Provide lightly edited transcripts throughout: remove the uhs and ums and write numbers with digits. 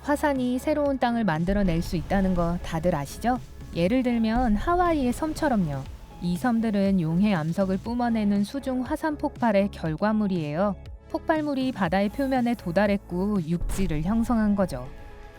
화산이 새로운 땅을 만들어낼 수 있다는 거 다들 아시죠? 예를 들면 하와이의 섬처럼요. 이 섬들은 용해 암석을 뿜어내는 수중 화산 폭발의 결과물이에요. 폭발물이 바다의 표면에 도달했고 육지를 형성한 거죠.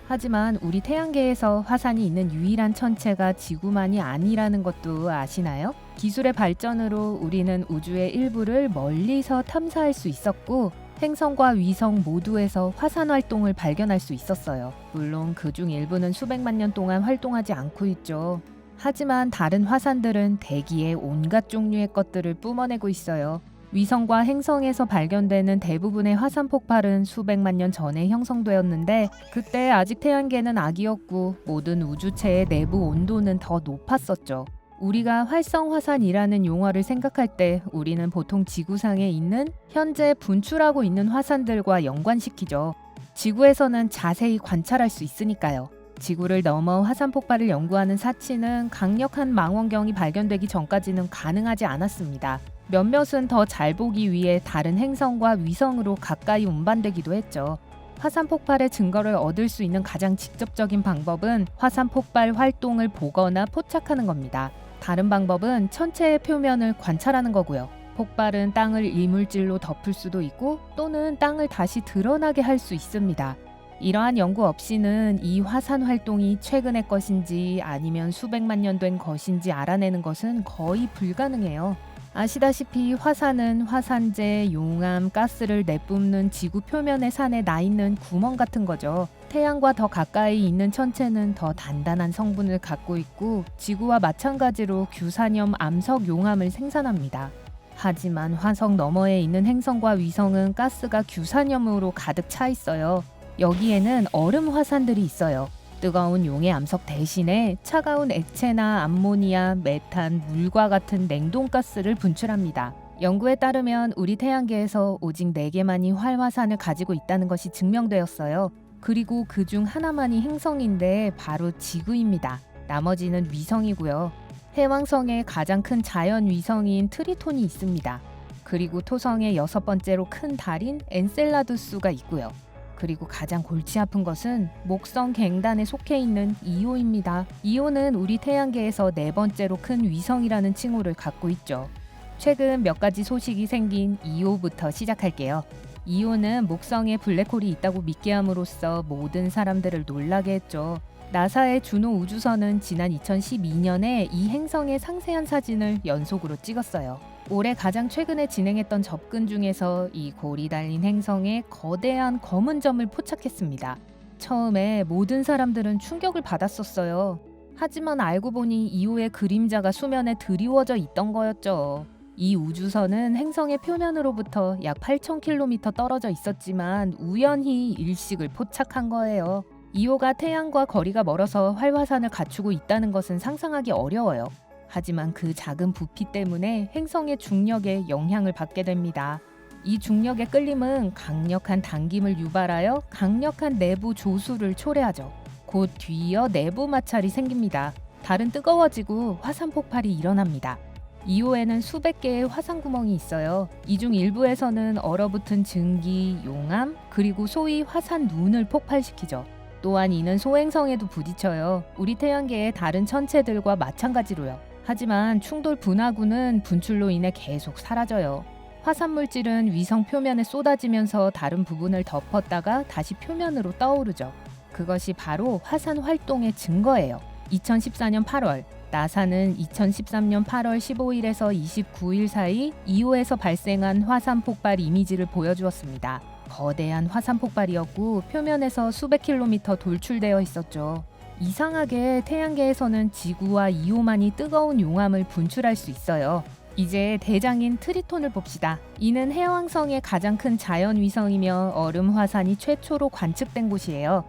하지만 우리 태양계에서 화산이 있는 유일한 천체가 지구만이 아니라는 것도 아시나요? 기술의 발전으로 우리는 우주의 일부를 멀리서 탐사할 수 있었고 행성과 위성 모두에서 화산 활동을 발견할 수 있었어요. 물론 그중 일부는 수백만 년 동안 활동하지 않고 있죠. 하지만 다른 화산들은 대기에 온갖 종류의 것들을 뿜어내고 있어요. 위성과 행성에서 발견되는 대부분의 화산 폭발은 수백만 년 전에 형성되었는데 그때 아직 태양계는 아기였고 모든 우주체의 내부 온도는 더 높았었죠. 우리가 활성화산이라는 용어를 생각할 때 우리는 보통 지구상에 있는 현재 분출하고 있는 화산들과 연관시키죠. 지구에서는 자세히 관찰할 수 있으니까요. 지구를 넘어 화산 폭발을 연구하는 사치는 강력한 망원경이 발견되기 전까지는 가능하지 않았습니다. 몇몇은 더 잘 보기 위해 다른 행성과 위성으로 가까이 운반되기도 했죠. 화산 폭발의 증거를 얻을 수 있는 가장 직접적인 방법은 화산 폭발 활동을 보거나 포착하는 겁니다. 다른 방법은 천체의 표면을 관찰하는 거고요. 폭발은 땅을 이물질로 덮을 수도 있고 또는 땅을 다시 드러나게 할 수 있습니다. 이러한 연구 없이는 이 화산 활동이 최근의 것인지 아니면 수백만 년 된 것인지 알아내는 것은 거의 불가능해요. 아시다시피 화산은 화산재, 용암, 가스를 내뿜는 지구 표면의 산에 나 있는 구멍 같은 거죠. 태양과 더 가까이 있는 천체는 더 단단한 성분을 갖고 있고 지구와 마찬가지로 규산염 암석 용암을 생산합니다. 하지만 화성 너머에 있는 행성과 위성은 가스가 규산염으로 가득 차 있어요. 여기에는 얼음 화산들이 있어요. 뜨거운 용해 암석 대신에 차가운 액체나 암모니아, 메탄, 물과 같은 냉동가스를 분출합니다. 연구에 따르면 우리 태양계에서 오직 4개만이 활화산을 가지고 있다는 것이 증명되었어요. 그리고 그중 하나만이 행성인데 바로 지구입니다. 나머지는 위성이고요. 해왕성의 가장 큰 자연 위성인 트리톤이 있습니다. 그리고 토성의 6번째로 큰 달인 엔셀라두스가 있고요. 그리고 가장 골치 아픈 것은 목성 갱단에 속해 있는 이오입니다. 이오는 우리 태양계에서 4번째로 큰 위성이라는 칭호를 갖고 있죠. 최근 몇 가지 소식이 생긴 이오부터 시작할게요. 이오는 목성에 블랙홀이 있다고 믿게 함으로써 모든 사람들을 놀라게 했죠. 나사의 주노 우주선은 지난 2012년에 이 행성의 상세한 사진을 연속으로 찍었어요. 올해 가장 최근에 진행했던 접근 중에서 이 골이 달린 행성에 거대한 검은 점을 포착했습니다. 처음에 모든 사람들은 충격을 받았었어요. 하지만 알고 보니 이오의 그림자가 수면에 드리워져 있던 거였죠. 이 우주선은 행성의 표면으로부터 약 8,000km 떨어져 있었지만 우연히 일식을 포착한 거예요. 이오가 태양과 거리가 멀어서 활화산을 갖추고 있다는 것은 상상하기 어려워요. 하지만 그 작은 부피 때문에 행성의 중력에 영향을 받게 됩니다. 이 중력의 끌림은 강력한 당김을 유발하여 강력한 내부 조수를 초래하죠. 곧 뒤이어 내부 마찰이 생깁니다. 달은 뜨거워지고 화산 폭발이 일어납니다. 이오에는 수백 개의 화산 구멍이 있어요. 이 중 일부에서는 얼어붙은 증기, 용암, 그리고 소위 화산 눈을 폭발시키죠. 또한 이는 소행성에도 부딪혀요. 우리 태양계의 다른 천체들과 마찬가지로요. 하지만 충돌 분화구는 분출로 인해 계속 사라져요. 화산 물질은 위성 표면에 쏟아지면서 다른 부분을 덮었다가 다시 표면으로 떠오르죠. 그것이 바로 화산 활동의 증거예요. 2014년 8월, 나사는 2013년 8월 15일에서 29일 사이 이오에서 발생한 화산 폭발 이미지를 보여주었습니다. 거대한 화산 폭발이었고 표면에서 수백 킬로미터 돌출되어 있었죠. 이상하게 태양계에서는 지구와 이오만이 뜨거운 용암을 분출할 수 있어요. 이제 대장인 트리톤을 봅시다. 이는 해왕성의 가장 큰 자연 위성이며 얼음 화산이 최초로 관측된 곳이에요.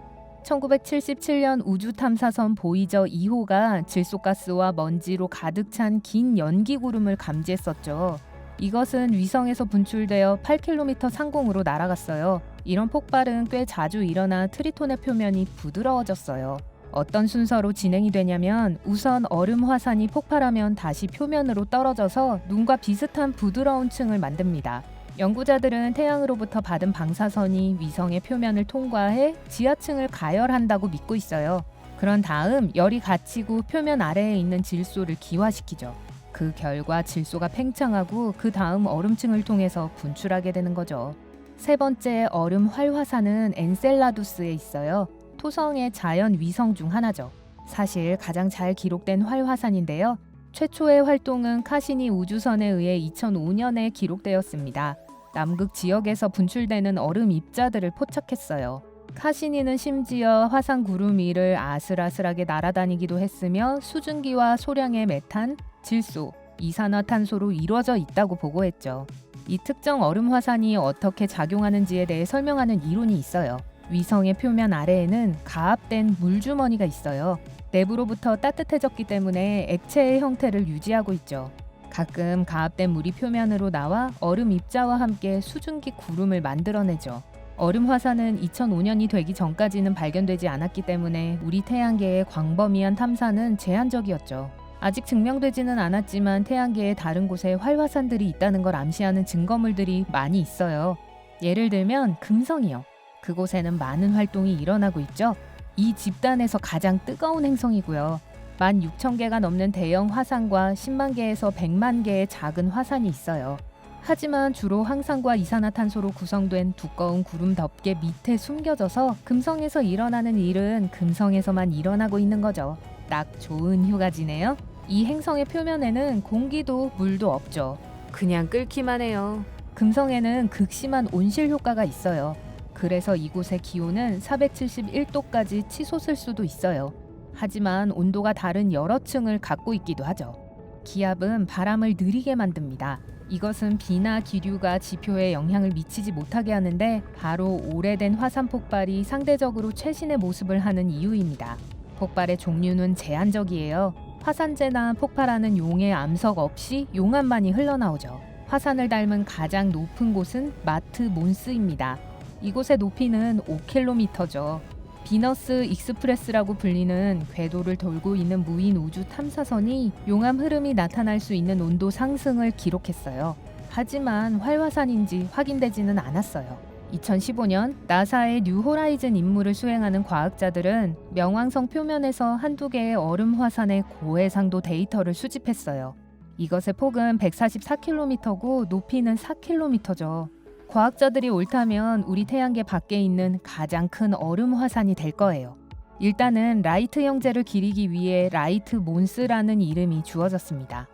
1977년 우주 탐사선 보이저 2호가 질소가스와 먼지로 가득 찬 긴 연기 구름을 감지했었죠. 이것은 위성에서 분출되어 8km 상공으로 날아갔어요. 이런 폭발은 꽤 자주 일어나 트리톤의 표면이 부드러워졌어요. 어떤 순서로 진행이 되냐면 우선 얼음 화산이 폭발하면 다시 표면으로 떨어져서 눈과 비슷한 부드러운 층을 만듭니다. 연구자들은 태양으로부터 받은 방사선이 위성의 표면을 통과해 지하층을 가열한다고 믿고 있어요. 그런 다음 열이 갇히고 표면 아래에 있는 질소를 기화시키죠. 그 결과 질소가 팽창하고 그 다음 얼음층을 통해서 분출하게 되는 거죠. 세 번째 얼음 활화산은 엔셀라두스에 있어요. 토성의 자연 위성 중 하나죠. 사실 가장 잘 기록된 활화산인데요. 최초의 활동은 카시니 우주선에 의해 2005년에 기록되었습니다. 남극 지역에서 분출되는 얼음 입자들을 포착했어요. 카시니는 심지어 화산 구름 위를 아슬아슬하게 날아다니기도 했으며 수증기와 소량의 메탄, 질소, 이산화탄소로 이루어져 있다고 보고했죠. 이 특정 얼음 화산이 어떻게 작용하는지에 대해 설명하는 이론이 있어요. 위성의 표면 아래에는 가압된 물주머니가 있어요. 내부로부터 따뜻해졌기 때문에 액체의 형태를 유지하고 있죠. 가끔 가압된 물이 표면으로 나와 얼음 입자와 함께 수증기 구름을 만들어내죠. 얼음 화산은 2005년이 되기 전까지는 발견되지 않았기 때문에 우리 태양계의 광범위한 탐사는 제한적이었죠. 아직 증명되지는 않았지만 태양계의 다른 곳에 활화산들이 있다는 걸 암시하는 증거물들이 많이 있어요. 예를 들면 금성이요. 그곳에는 많은 활동이 일어나고 있죠. 이 집단에서 가장 뜨거운 행성이고요. 16,000개가 넘는 대형 화산과 10만 개에서 100만 개의 작은 화산이 있어요. 하지만 주로 황산과 이산화탄소로 구성된 두꺼운 구름 덮개 밑에 숨겨져서 금성에서 일어나는 일은 금성에서만 일어나고 있는 거죠. 딱 좋은 휴가지네요. 이 행성의 표면에는 공기도 물도 없죠. 그냥 끓기만 해요. 금성에는 극심한 온실 효과가 있어요. 그래서 이곳의 기온은 471도까지 치솟을 수도 있어요. 하지만 온도가 다른 여러 층을 갖고 있기도 하죠. 기압은 바람을 느리게 만듭니다. 이것은 비나 기류가 지표에 영향을 미치지 못하게 하는데 바로 오래된 화산 폭발이 상대적으로 최신의 모습을 하는 이유입니다. 폭발의 종류는 제한적이에요. 화산재나 폭발하는 용의 암석 없이 용암만이 흘러나오죠. 화산을 닮은 가장 높은 곳은 마트 몬스입니다. 이곳의 높이는 5km죠. 비너스 익스프레스라고 불리는 궤도를 돌고 있는 무인 우주 탐사선이 용암 흐름이 나타날 수 있는 온도 상승을 기록했어요. 하지만 활화산인지 확인되지는 않았어요. 2015년 나사의 뉴 호라이즌 임무를 수행하는 과학자들은 명왕성 표면에서 한두 개의 얼음 화산의 고해상도 데이터를 수집했어요. 이것의 폭은 144km고 높이는 4km죠. 과학자들이 옳다면 우리 태양계 밖에 있는 가장 큰 얼음 화산이 될 거예요. 일단은 라이트 형제를 기리기 위해 라이트 몬스라는 이름이 주어졌습니다.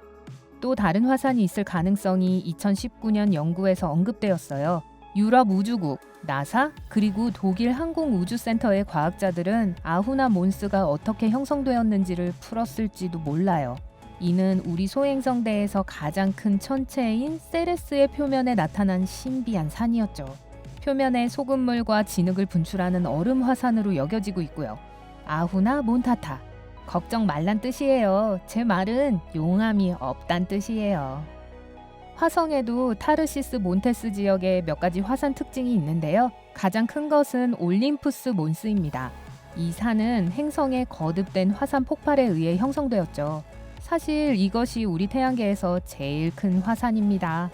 또 다른 화산이 있을 가능성이 2019년 연구에서 언급되었어요. 유럽 우주국, 나사, 그리고 독일 항공우주센터의 과학자들은 아후나 몬스가 어떻게 형성되었는지를 풀었을지도 몰라요. 이는 우리 소행성대에서 가장 큰 천체인 세레스의 표면에 나타난 신비한 산이었죠. 표면에 소금물과 진흙을 분출하는 얼음 화산으로 여겨지고 있고요. 아후나 몬타타. 걱정 말란 뜻이에요. 제 말은 용암이 없단 뜻이에요. 화성에도 타르시스 몬테스 지역에 몇 가지 화산 특징이 있는데요. 가장 큰 것은 올림푸스 몬스입니다. 이 산은 행성의 거듭된 화산 폭발에 의해 형성되었죠. 사실 이것이 우리 태양계에서 제일 큰 화산입니다.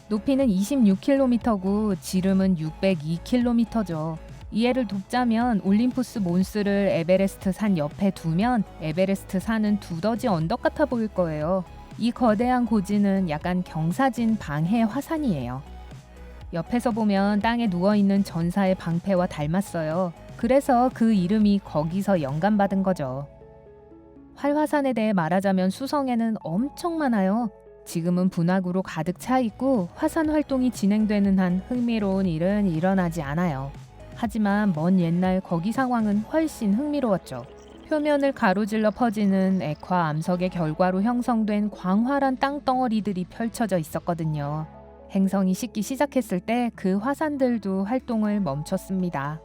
높이는 26km고 지름은 602km죠. 이해를 돕자면 올림푸스 몬스를 에베레스트 산 옆에 두면 에베레스트 산은 두더지 언덕 같아 보일 거예요. 이 거대한 고지는 약간 경사진 방해 화산이에요. 옆에서 보면 땅에 누워있는 전사의 방패와 닮았어요. 그래서 그 이름이 거기서 영감받은 거죠. 활화산에 대해 말하자면 수성에는 엄청 많아요. 지금은 분화구로 가득 차 있고 화산 활동이 진행되는 한 흥미로운 일은 일어나지 않아요. 하지만 먼 옛날 거기 상황은 훨씬 흥미로웠죠. 표면을 가로질러 퍼지는 액화 암석의 결과로 형성된 광활한 땅덩어리들이 펼쳐져 있었거든요. 행성이 식기 시작했을 때 그 화산들도 활동을 멈췄습니다.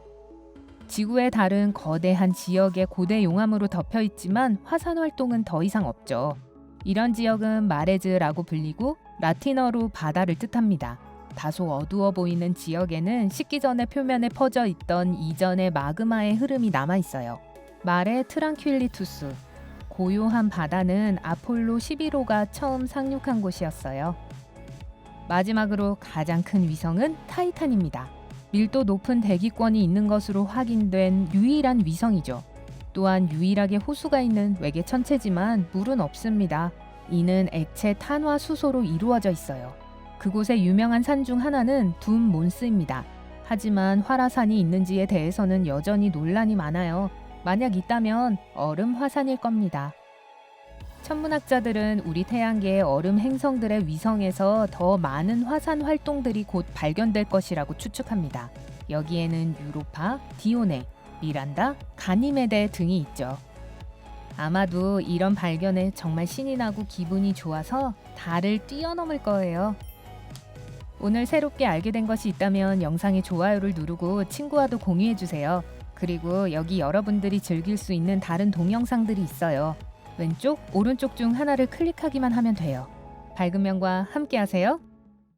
지구의 다른 거대한 지역에 고대 용암으로 덮여 있지만 화산 활동은 더 이상 없죠. 이런 지역은 마레즈라고 불리고 라틴어로 바다를 뜻합니다. 다소 어두워 보이는 지역에는 식기 전에 표면에 퍼져 있던 이전의 마그마의 흐름이 남아 있어요. 마레 트랑퀼리투스, 고요한 바다는 아폴로 11호가 처음 상륙한 곳이었어요. 마지막으로 가장 큰 위성은 타이탄입니다. 밀도 높은 대기권이 있는 것으로 확인된 유일한 위성이죠. 또한 유일하게 호수가 있는 외계 천체지만 물은 없습니다. 이는 액체 탄화 수소로 이루어져 있어요. 그곳의 유명한 산 중 하나는 둠 몬스입니다. 하지만 활화산이 있는지에 대해서는 여전히 논란이 많아요. 만약 있다면 얼음 화산일 겁니다. 천문학자들은 우리 태양계의 얼음 행성들의 위성에서 더 많은 화산 활동들이 곧 발견될 것이라고 추측합니다. 여기에는 유로파, 디오네, 미란다, 가니메데 등이 있죠. 아마도 이런 발견에 정말 신이 나고 기분이 좋아서 달을 뛰어넘을 거예요. 오늘 새롭게 알게 된 것이 있다면 영상에 좋아요를 누르고 친구와도 공유해주세요. 그리고 여기 여러분들이 즐길 수 있는 다른 동영상들이 있어요. 왼쪽, 오른쪽 중 하나를 클릭하기만 하면 돼요. 밝은 면과 함께 하세요.